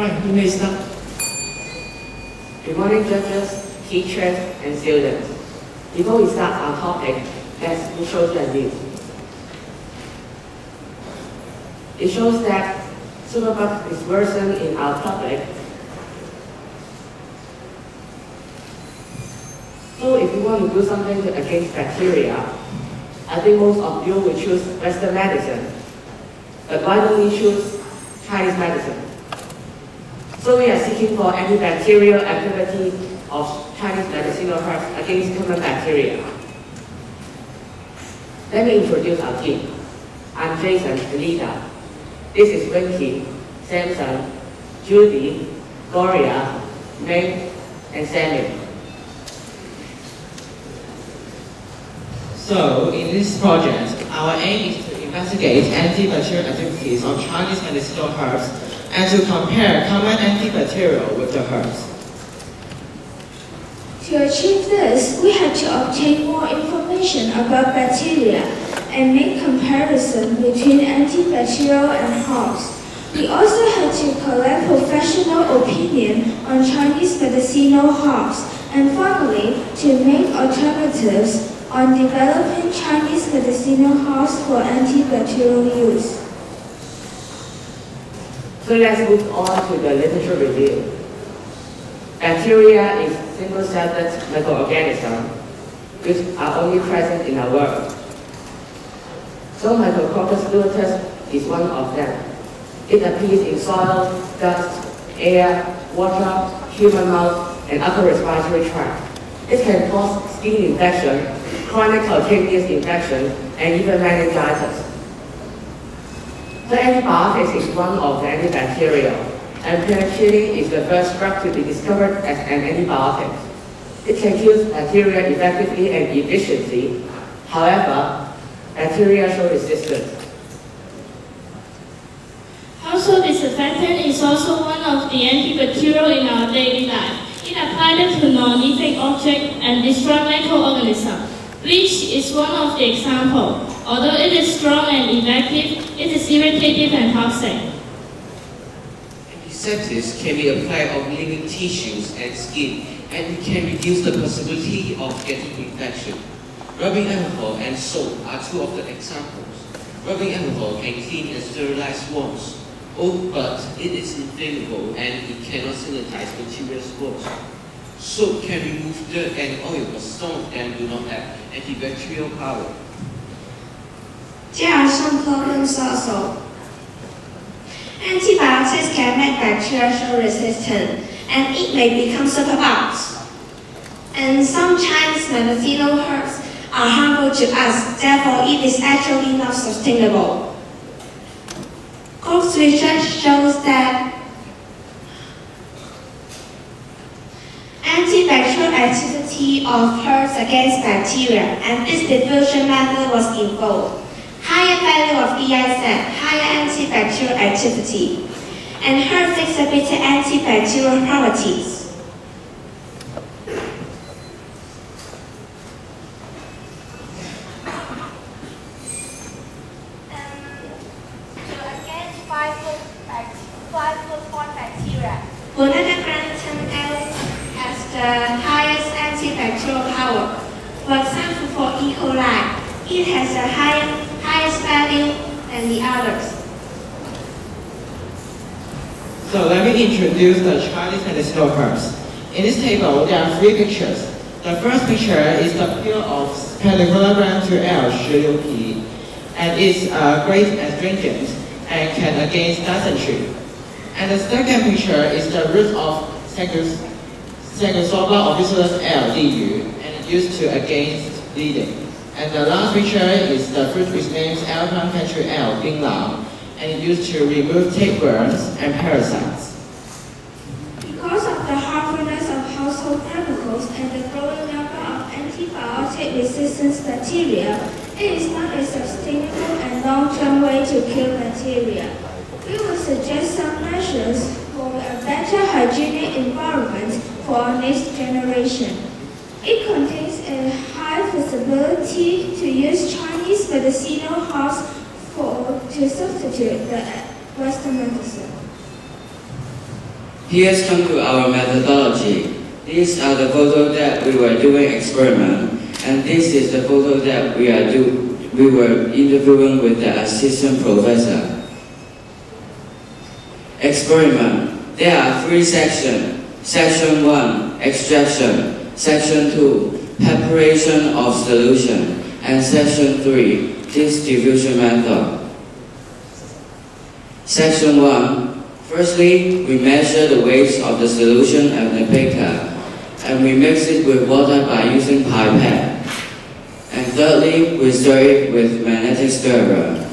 Alright, you may start. Good morning, judges, teachers, and students. Before we start our topic, let's show you a news. It shows that superbug is worsening in our public. So if you want to do something against bacteria, I think most of you will choose Western medicine. But why don't we choose Chinese medicine? So we are seeking for antibacterial activity of Chinese medicinal herbs against common bacteria. Let me introduce our team. I'm Jason and Lida. This is Winky, Samson, Judy, Gloria, Ming, and Sammy. So, in this project, our aim is to investigate antibacterial activities of Chinese medicinal herbs and to compare common antibacterial with the herbs. To achieve this, we had to obtain more information about bacteria and make comparison between antibacterial and herbs. We also had to collect professional opinion on Chinese medicinal herbs and finally to make alternatives on developing Chinese medicinal herbs for antibacterial use. So let's move on to the literature review. Bacteria is single-celled microorganisms which are only present in our world. So Micrococcus luteus is one of them. It appears in soil, dust, air, water, human mouth, and upper respiratory tract. It can cause skin infection, chronic cutaneous infection, and even meningitis. The antibiotics is one of the antibacterial, and penicillin is the first drug to be discovered as an antibiotic. It can kill bacteria effectively and efficiently. However, bacteria show resistance. Household disinfectant is also one of the antibacterial in our daily life. It applies to non-living objects and destroys microorganisms, which is one of the examples. Although it is strong and effective, it is irritative and toxic. Antiseptics can be applied on living tissues and skin, and it can reduce the possibility of getting infection. Rubbing alcohol and soap are two of the examples. Rubbing alcohol can clean and sterilize wounds. Oh, but it is inflammable and it cannot sanitize materials wounds. Soap can remove dirt and oil, but some of them do not have antibacterial power. 接而上课更上手。Antibiotics can make bacteria show resistant, and it may become superbugs. And some Chinese medicinal herbs are harmful to us, therefore it is actually not sustainable. Cook's research shows that antibacterial activity of herbs against bacteria, and this diffusion method was involved. Higher value of EIZ, higher antibacterial activity, and herbs exhibited antibacterial properties. Five-foot-borne bacteria, Bonetta-Grantham has the highest antibacterial power. For example, for E. coli, it has the highest value than the others. So let me introduce the Chinese medicinal herbs. In this table, there are three pictures. The first picture is the peel of Pellicogram to L Shiliupi, and it's great astringent and can against dysentery. And the second picture is the root of Sagosoba officinalis L, Liyu, and it's used to against bleeding. And the last picture is the fruit which names Alpine country L, Binglao, and it's used to remove tapeworms and parasites. Because of the harmfulness of household chemicals and the growing number of antibiotic-resistant bacteria, it is not a sustainable and long-term way to kill bacteria. We will suggest some measures for a better hygienic environment for our next generation. It contains a high feasibility to use Chinese medicinal herbs to substitute the Western medicine. Here's come to our methodology. These are the photos that we were doing experiment, and this is the photo that we were interviewing with the assistant professor. Experiment. There are 3 sections. Section 1, extraction. Section 2, preparation of solution. And section 3, distribution method. Section 1. Firstly, we measure the weight of the solution and the paper, and we mix it with water by using pipette. And thirdly, we stir it with magnetic stirrer.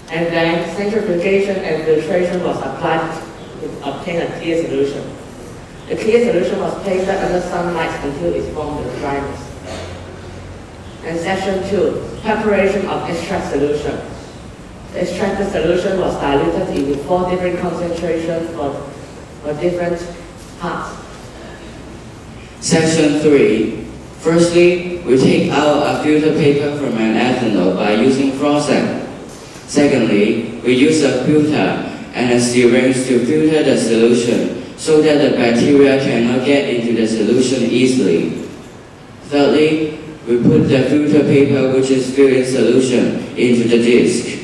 And then centrifugation and filtration was applied to obtain a clear solution. The clear solution was placed under sunlight until it formed the dryness. And section 2, preparation of extract solution. The extracted solution was diluted into 4 different concentrations for different parts. Section 3. Firstly, we take out a filter paper from an ethanol by using frozen. Secondly, we use a filter and a syringe to filter the solution so that the bacteria cannot get into the solution easily. Thirdly, we put the filter paper, which is filled in solution, into the disc.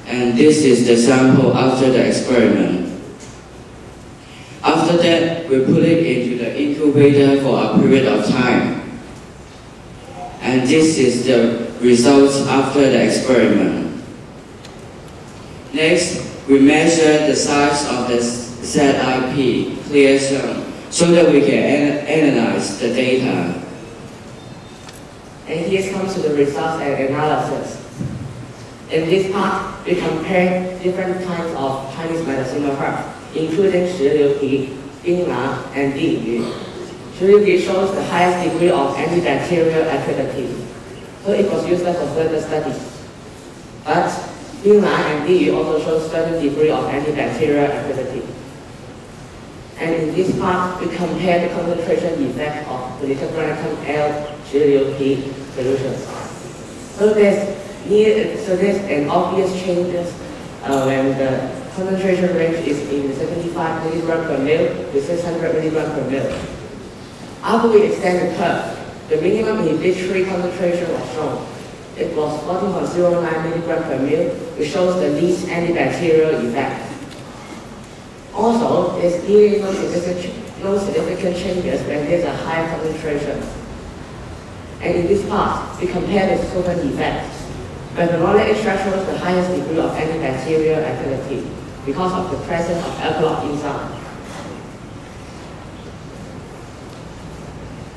And this is the sample after the experiment. After that, we put it into the incubator for a period of time. And this is the results after the experiment. Next, we measure the size of the ZIP, clear zone, so that we can analyze the data. And here comes to the results and analysis. In this part, we compare different kinds of Chinese medicinal herbs, including 石榴皮, 槟榔, and 地榆. 石榴皮 shows the highest degree of antibacterial activity, so it was useless for further studies. But 槟榔 and 地榆 also show certain degree of antibacterial activity. And in this part, we compare the concentration effect of politetragonal L 石榴皮 solutions. So there's an obvious changes when the concentration range is in 75 mg per ml to 600 mg per ml. After we extend the curve, the minimum inhibitory concentration was shown. It was 14.09 mg per ml, which shows the least antibacterial effect. Also, there's clearly no significant changes when there's a higher concentration. And in this part, we compare the total effects. Bentonol extract shows the highest degree of antibacterial activity because of the presence of alkaloid inside.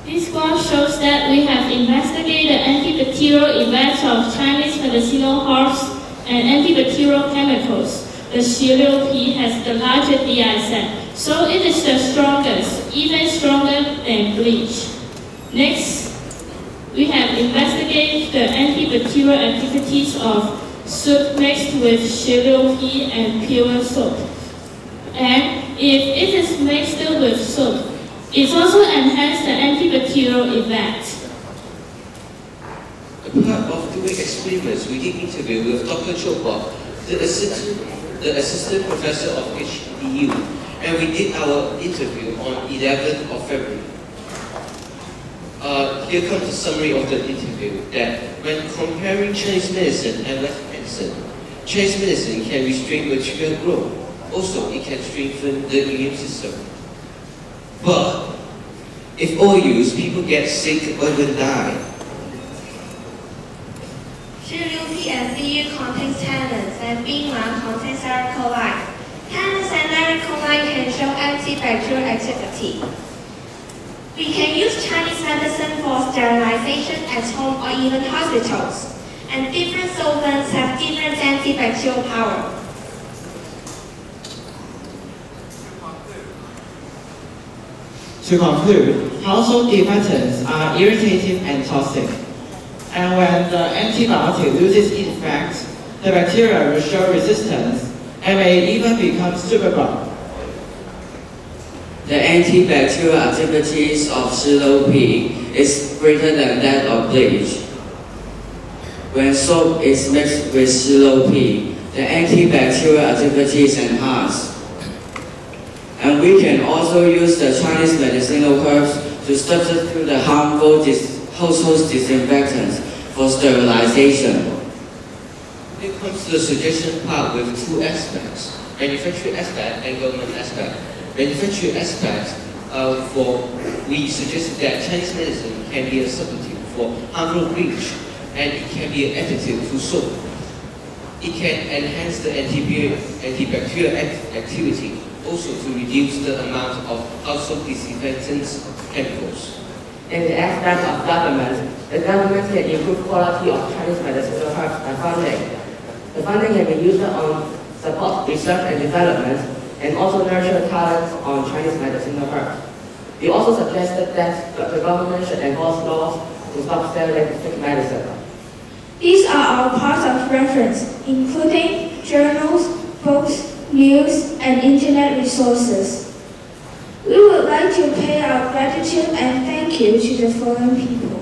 This graph shows that we have investigated the antibacterial effects of Chinese medicinal herbs and antibacterial chemicals. The 石榴皮 has the largest DI set, so it is the strongest, even stronger than bleach. Next, we have investigated the antibacterial activities of soap mixed with 石榴皮 and pure soap. And if it is mixed with soap, it also enhances the antibacterial effect. A part of doing experiments, we did interview with Dr. Chopa, the assistant professor of HBU, and we did our interview on 11th of February. Here comes a summary of the interview, that when comparing Chinese medicine and Western medicine, Chinese medicine can restrain material growth. Also, it can strengthen the immune system. But if overused, people get sick or even die. 石榴皮 and 地榆 contains tannins and 槟榔 contains cerecoline. Tannins and cerecoline can show antibacterial activity. We can use Chinese medicine for sterilization at home or even hospitals. And different solvents have different antibacterial power. To conclude, household desinfectants are irritating and toxic. And when the antibiotic loses its effect, the bacteria will show resistance and may even become superbug. The antibacterial activities of 石榴皮 is greater than that of bleach. When soap is mixed with 石榴皮, the antibacterial activity is enhanced. But we can also use the Chinese medicinal herbs to substitute the harmful household disinfectants for sterilization. It comes to the suggestion part with two aspects, manufacturing aspect and government aspect. Manufacturing aspect, we suggested that Chinese medicine can be a substitute for harmful bleach, and it can be an additive to soap. It can enhance the antibacterial activity, also to reduce the amount of household disinfectants chemicals. In the aspect of government, the government can improve quality of Chinese medicinal herbs by funding. The funding can be used on support research and development, and also nurture talents on Chinese medicinal herbs. We also suggested that the government should enforce laws to stop selling fake medicine. These are our parts of reference, including journals, books, news, and internet resources. We would like to pay our gratitude and thank you to the following people.